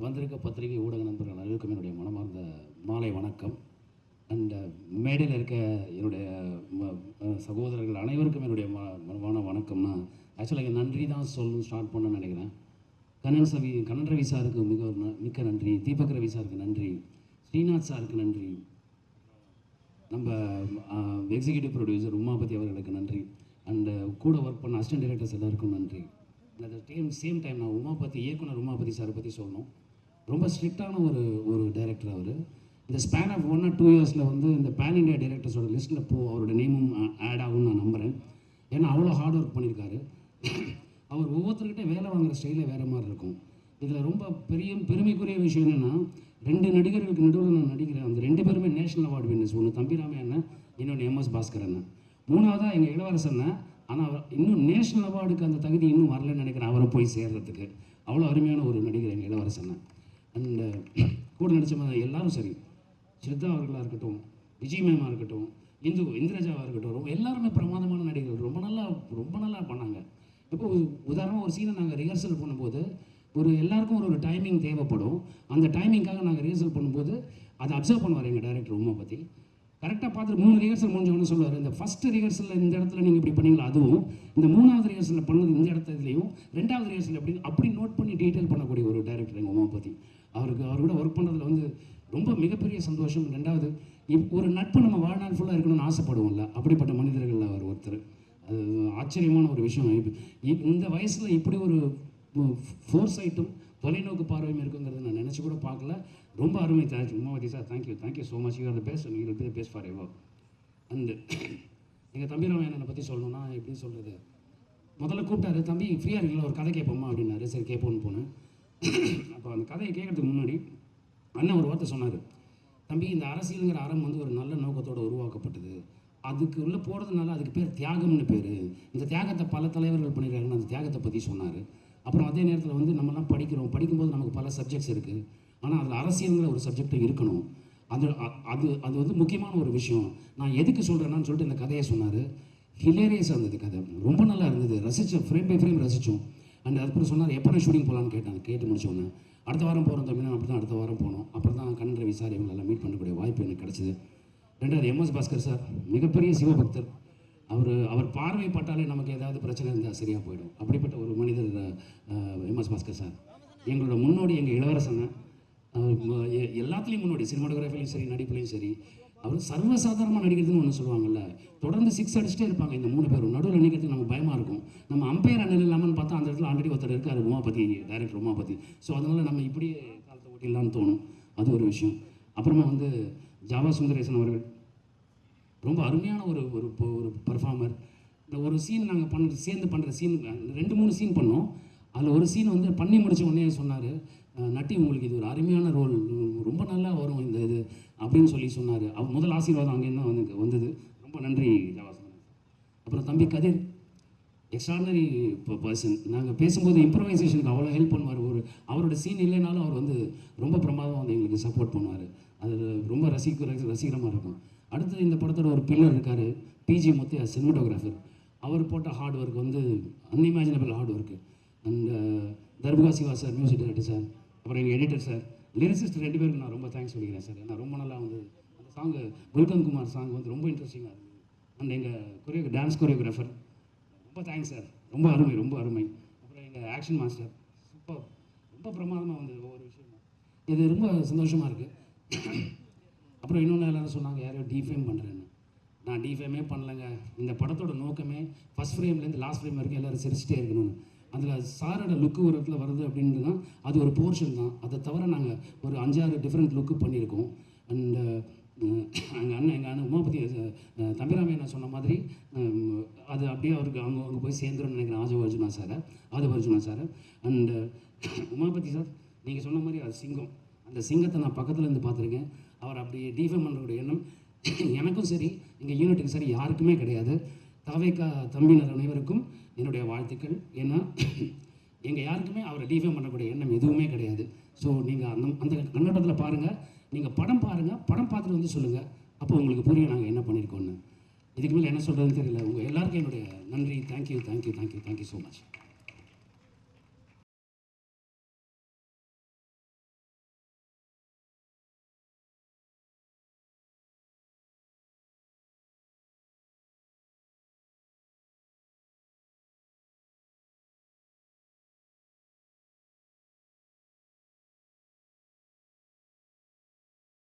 வந்திருக்க பத்திரிகை ஊடக நண்பர்கள் அனைவருக்கும் என்னுடைய மனமார்ந்த மாலை வணக்கம். அண்ட் மேடையில் இருக்க என்னுடைய சகோதரர்கள் அனைவருக்கும் என்னுடைய மனமான வணக்கம்னா ஆக்சுவலாக இங்கே நன்றி தான் சொல்லணும் ஸ்டார்ட் பண்ணணும்னு நினைக்கிறேன். கண்ணன் ரவி சாருக்கு மிக்க நன்றி, தீபக் ரவி சாருக்கு நன்றி, ஸ்ரீநாத் சாருக்கு நன்றி, நம்ம எக்ஸிக்யூட்டிவ் ப்ரொடியூசர் உமாபதி அவர்களுக்கு நன்றி, அண்டு கூட ஒர்க் பண்ண அசிஸ்டன்ட் டைரக்டர்ஸ் எல்லாருக்கும் நன்றி. அந்த சேம் டைம் நான் இயக்குனர் உமாபதி சாரை பற்றி சொல்லணும். ரொம்ப ஸ்ட்ரிக்டான ஒரு டைரக்டர் அவர். இந்த ஸ்பேன் ஆஃப் 1 or 2 இயர்ஸில் வந்து இந்த பேன் இண்டியா டைரக்டர்ஸோட லிஸ்ட்டில் அவரோட நேமும் ஆட் ஆகும்னு நான் நம்புகிறேன். ஏன்னா அவ்வளோ ஹார்ட் ஒர்க் பண்ணியிருக்காரு. அவர் ஒவ்வொருத்தர்கிட்ட வேலை வாங்குகிற ஸ்டைலே வேறு மாதிரி இருக்கும். இதில் ரொம்ப பெருமைக்குரிய விஷயம் என்னென்னா, 2 நடிகர்களுக்கு நடுவில் நான் நடிக்கிறேன். அந்த 2 பேருமே நேஷனல் அவார்டு வின்னர்ஸ். ஒன்று தம்பிராமே அண்ணன், இன்னொன்று MS பாஸ்கர் அண்ணன். 3வதாக எங்கள் இளவரசன். ஆனால் இன்னும் நேஷனல் அவார்டுக்கு அந்த தகுதி இன்னும் வரலன்னு நினைக்கிறேன் அவரை போய் சேர்றதுக்கு. அவ்வளோ அருமையான ஒரு நடிகர் எங்கள் இளவரசன். அண்ட் கூட நடித்த எல்லாரும் சரி, ஸ்ரத்தா அவர்களாக இருக்கட்டும், விஜய் மேமாக இருக்கட்டும், இந்திரஜாவாக இருக்கட்டும், எல்லாருமே பிரமாதமான நடிகர்கள். ரொம்ப நல்லா பண்ணாங்க. இப்போ உதாரணமாக ஒரு சீனை நாங்கள் ரிஹர்சல் பண்ணும்போது எல்லாருக்கும் ஒரு டைமிங் தேவைப்படும். அந்த டைமிங்காக நாங்கள் ரிஹர்சல் பண்ணும்போது அதை அப்சர்வ் பண்ணுவார் எங்கள் டைரக்டர் உமா பற்றி. கரெக்டாக பார்த்துட்டு 3 ரிஹர்சல் முடிஞ்சவொன்னு சொல்லுவார், இந்த ஃபஸ்ட்டு ரிஹர்சலில் இந்த இடத்துல நீங்கள் இப்படி பண்ணீங்களா, அதுவும் இந்த 3வது ரிஹர்சலில் பண்ணது இந்த இடத்துலையும் 2வது ரிஹர்சல் அப்படி நோட் பண்ணி டீட்டெயில் பண்ணக்கூடிய ஒரு டைரக்டர் எங்கள் உமா பற்றி. அவர் கூட ஒர்க் பண்ணுறதுல வந்து ரொம்ப மிகப்பெரிய சந்தோஷம். 2வது ஒரு நட்பு நம்ம வாழ்நாள் ஃபுல்லாக இருக்கணும்னு ஆசைப்படுவோம்ல, அப்படிப்பட்ட மனிதர்கள் அவர் ஒருத்தர். அது ஆச்சரியமான ஒரு விஷயம். இந்த வயசில் இப்படி ஒரு ஃபோர்சைட்டும் தொலைநோக்கு பார்வையும் இருக்குங்கிறது நான் நினச்சி கூட பார்க்கல. ரொம்ப அருமை. Thank you Umavathi sir, thank you so much. You are the best and you will be the best for ever. And எங்கள் தம்பிராமையனை பற்றி சொல்லணும்னா எப்படி சொல்கிறது, முதல்ல கூப்பிட்டாரு, தம்பி ஃப்ரீயாக இருக்கீங்களா, ஒரு கதை கேட்போமா அப்படின்னாரு. சரி கேட்போன்னு போனேன். அப்போ அந்த கதையை கேட்கறதுக்கு முன்னாடி அண்ணன் ஒரு வார்த்தை சொன்னார், தம்பி இந்த அரசியலுங்கிற அறம் வந்து ஒரு நல்ல நோக்கத்தோடு உருவாக்கப்பட்டது. அதுக்கு உள்ளே போகிறதுனால அதுக்கு பேர் தியாகம்னு பேர். இந்த தியாகத்தை பல தலைவர்கள் பண்ணியிருக்காங்கன்னு அந்த தியாகத்தை பற்றி சொன்னார். அப்புறம் அதே நேரத்தில் வந்து நம்மலாம் படிக்கும்போது நமக்கு பல சப்ஜெக்ட்ஸ் இருக்குது. ஆனால் அதில் அரசியலுங்கிற ஒரு சப்ஜெக்டும் இருக்கணும். அது வந்து முக்கியமான ஒரு விஷயம். நான் எதுக்கு சொல்கிறேன்னு சொல்லிட்டு இந்த கதையை சொன்னார். ஹிலேரியஸாக இருந்தது கதை, ரொம்ப நல்லா இருந்தது. ரசித்தோம், ஃப்ரேம் பை ஃப்ரேம் ரசித்தோம். அண்ட் அதுக்கப்புறம் சொன்னார், எப்போ ஷூட்டிங் போகலான்னு கேட்டு முடிச்சோன்னே அடுத்த வாரம் போகிறோம் தம்பினா. அப்படி தான் அடுத்த வாரம் போனோம். அப்புறம் தான் கண்ணன் ரவி சார் இவங்களெல்லாம் மீட் பண்ணக்கூடிய வாய்ப்பு எனக்கு கிடச்சிது. 2வது MS பாஸ்கர் சார், மிகப்பெரிய சிவபக்தர். அவர் பார்வைப்பட்டாலே நமக்கு ஏதாவது பிரச்சனை இருந்தால் சரியாக போயிடும். அப்படிப்பட்ட ஒரு மனிதர் MS பாஸ்கர் சார். எங்களோட முன்னோடி எங்கள் இளவரசனை, எல்லாத்துலேயும் முன்னோடி, சினிமாட்டோகிராஃபிலையும் சரி, நடிப்புலையும் சரி. அவர் சர்வசாதாரணமாக நடிக்கிறதுன்னு ஒன்று சொல்லுவாங்கல்ல, தொடர்ந்து 6 அடிச்சுட்டே இருப்பாங்க இந்த 3 பேரும். நடுவில் நிற்கிறதுக்கு நமக்கு பயமாக இருக்கும். நம்ம அம்பையர் அண்ணன் இல்லாமல் பார்த்தா அந்த இடத்துல ஆல்ரெடி ஒருத்தர் இருக்கார், உமாபதி, டைரக்டர் உமாபதி. ஸோ அதனால் நம்ம இப்படியே காலத்தை ஓட்டிடலான்னு தோணும். அது ஒரு விஷயம். அப்புறமா வந்து ஜாவா சுந்தரேசன் அவர்கள் ரொம்ப அருமையான ஒரு பர்ஃபார்மர். இந்த ஒரு சீன் நாங்கள் சேர்ந்து பண்ணுற சீன் 2-3 சீன் பண்ணோம். அதில் ஒரு சீன் வந்து பண்ணி முடித்த உடனே சொன்னார், நட்டி உங்களுக்கு இது ஒரு அருமையான ரோல், ரொம்ப நல்லா வரும் இந்த இது அப்படின்னு சொன்னார். அவர் முதல் ஆசீர்வாதம் அங்கேருந்து வந்தது. ரொம்ப நன்றி ஜாவா சுந்தரேசன். அப்புறம் தம்பி கதிர், எக்ஸ்ட்ராடனரி பர்சன். நாங்கள் பேசும்போது இம்ப்ரவைசேஷனுக்கு அவ்வளோ ஹெல்ப் பண்ணுவார். அவரோட சீன் இல்லைனாலும் அவர் வந்து ரொம்ப பிரமாதம் வந்து எங்களுக்கு சப்போர்ட் பண்ணுவார். அது ரொம்ப ரசிகரமாக இருக்கும். அடுத்தது இந்த படத்தோட ஒரு பில்லர் இருக்கார், PG முத்தையா, சினிமாட்டோகிராஃபர். அவர் போட்ட ஹார்ட் ஒர்க் வந்து unimaginable hard work. And Darbuka Siva sir, music director sir, அப்புறம் எங்கள் எடிட்டர் சார், லிரிசிஸ்ட் 2 பேருக்கு நான் ரொம்ப தேங்க்ஸ் சொல்லிக்கிறேன் சார். ஏன்னா ரொம்ப நல்லா வந்து அந்த சாங்கு குல்கந்த் குமார் சாங் வந்து ரொம்ப இன்ட்ரெஸ்டிங்காக இருந்தது. அண்ட் எங்கள் டான்ஸ் கொரியோகிராஃபர் ரொம்ப தேங்க்ஸ் சார், ரொம்ப அருமை. அப்புறம் எங்கள் ஆக்ஷன் மாஸ்டர் சூப்பர், ரொம்ப பிரமாதமாக வந்து ஒவ்வொரு விஷயமும். இது ரொம்ப சந்தோஷமாக இருக்குது. அப்புறம் இன்னொன்று எல்லாரும் சொன்னாங்க, யாரையோ டிஃபேம் பண்ணுறேன்னு. நான் டிஃபேமே பண்ணலைங்க. இந்த படத்தோட நோக்கமே ஃபஸ்ட் ஃப்ரேம்லேருந்து லாஸ்ட் ஃப்ரேம் வரைக்கும் எல்லோரும் சிரிச்சிட்டே இருக்கணும்னு. அதில் சாரோட லுக்கு ஒரு இடத்துல வருது அப்படின்ட்டு தான் அது ஒரு போர்ஷன் தான். அதை தவிர நாங்கள் ஒரு 5-6 டிஃப்ரெண்ட் லுக்கு பண்ணியிருக்கோம். அண்ட் எங்கள் அண்ணன் உமாபதி தம்பிராமே நான் சொன்ன மாதிரி அது அப்படியே அவருக்கு அங்கே போய் சேர்ந்துருன்னு நினைக்கிறேன். Aadhav Arjuna sir. And Umapathi sir, நீங்கள் சொன்ன மாதிரி அது சிங்கம். அந்த சிங்கத்தை நான் பக்கத்தில் இருந்து பார்த்துருக்கேன். அவர் அப்படி டிஃபேம் பண்ணுறக்கூடிய எண்ணம் எனக்கும் சரி, எங்கள் யூனிட்டுக்கு சரி, யாருக்குமே கிடையாது. தாவேக்கா தம்பியினர் அனைவருக்கும் என்னுடைய வாழ்த்துக்கள். ஏன்னா எங்கள் யாருக்குமே அவரை டிஃபேம் பண்ணக்கூடிய எண்ணம் எதுவுமே கிடையாது. ஸோ நீங்கள் அந்த கண்ணோட்டத்தில் பாருங்கள். நீங்கள் படம் பாருங்கள், படம் பார்த்துட்டு வந்து சொல்லுங்கள். அப்போ உங்களுக்கு புரியும் நாங்கள் என்ன பண்ணியிருக்கோன்னு. இதுக்கு மேலே என்ன சொல்கிறதுன்னு தெரியல. உங்கள் எல்லாருக்கும் என்னுடைய நன்றி. Thank you so much.